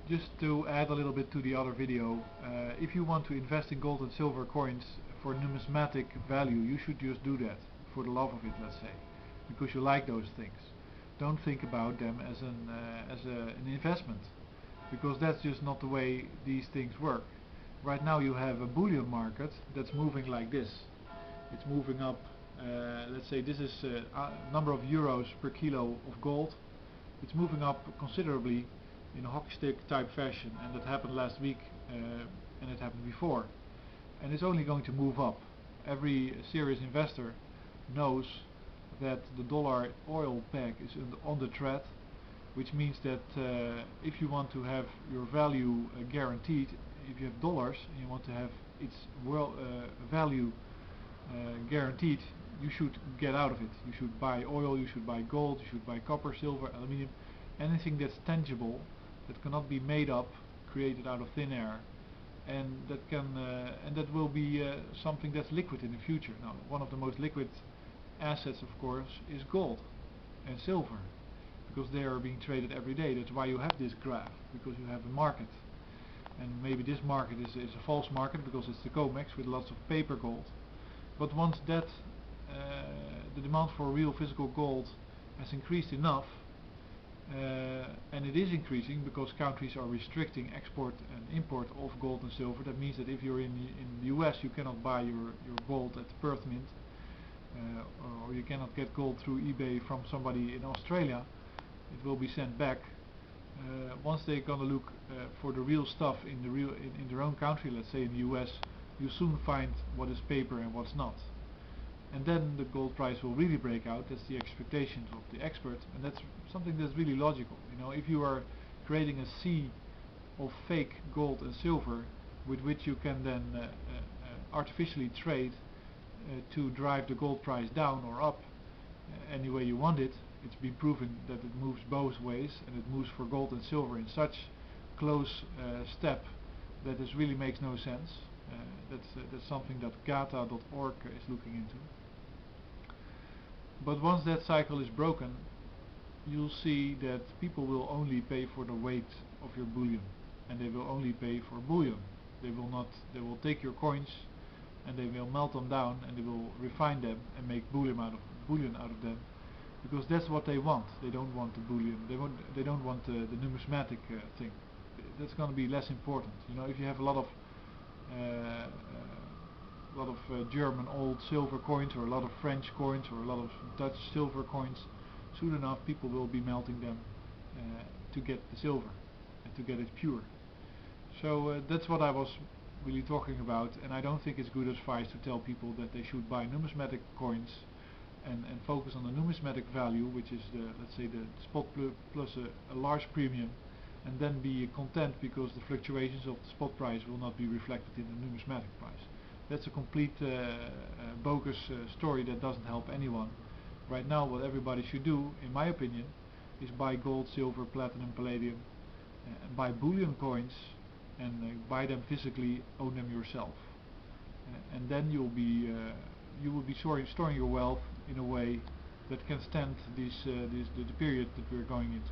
Just to add a little bit to the other video, if you want to invest in gold and silver coins for numismatic value, you should just do that for the love of it, let's say, because you like those things. Don't think about them as an investment, because that's just not the way these things work. Right now you have a bullion market that's moving like this. It's moving up, let's say this is number of euros per kilo of gold. It's moving up considerably in a hockey stick type fashion, and that happened last week and it happened before, and it's only going to move up. Every serious investor knows that the dollar oil peg is on the thread, which means that if you want to have your value guaranteed, if you have dollars and you want to have its value guaranteed, you should get out of it. You should buy oil, you should buy gold, you should buy copper, silver, aluminium, anything that's tangible, that cannot be made up, created out of thin air, and that will be something that's liquid in the future. Now, one of the most liquid assets, of course, is gold and silver, because they are being traded every day. That's why you have this graph, because you have a market, and maybe this market is a false market because it's the COMEX with lots of paper gold. But once that the demand for real physical gold has increased enough, and it is increasing because countries are restricting export and import of gold and silver. That means that if you're in the US, you cannot buy your gold at the Perth Mint, or you cannot get gold through eBay from somebody in Australia. It will be sent back. Once they're gonna look for the real stuff in their own country, let's say in the US, you soon find what is paper and what's not. And then the gold price will really break out. That's the expectations of the expert, and that's something that's really logical. You know, if you are creating a sea of fake gold and silver with which you can then artificially trade to drive the gold price down or up any way you want it, it's been proven that it moves both ways, and it moves for gold and silver in such close step that this really makes no sense. That's something that gata.org is looking into. But once that cycle is broken, you'll see that people will only pay for the weight of your bullion, and they will only pay for bullion. They will take your coins and they will melt them down, and they will refine them and make bullion out of them, because that's what they want. They don't want the bullion. They don't want the numismatic thing. That's going to be less important. You know, if you have a lot of German old silver coins, or a lot of French coins, or a lot of Dutch silver coins, soon enough people will be melting them to get the silver and to get it pure. So that's what I was really talking about, and I don't think it's good advice to tell people that they should buy numismatic coins and focus on the numismatic value, which is let's say the spot plus a large premium, and then be content because the fluctuations of the spot price will not be reflected in the numismatic price. That's a complete bogus story that doesn't help anyone. Right now what everybody should do, in my opinion, is buy gold, silver, platinum, palladium, and buy bullion coins, and buy them physically, own them yourself, and then you will be storing your wealth in a way that can stand the period that we're going into.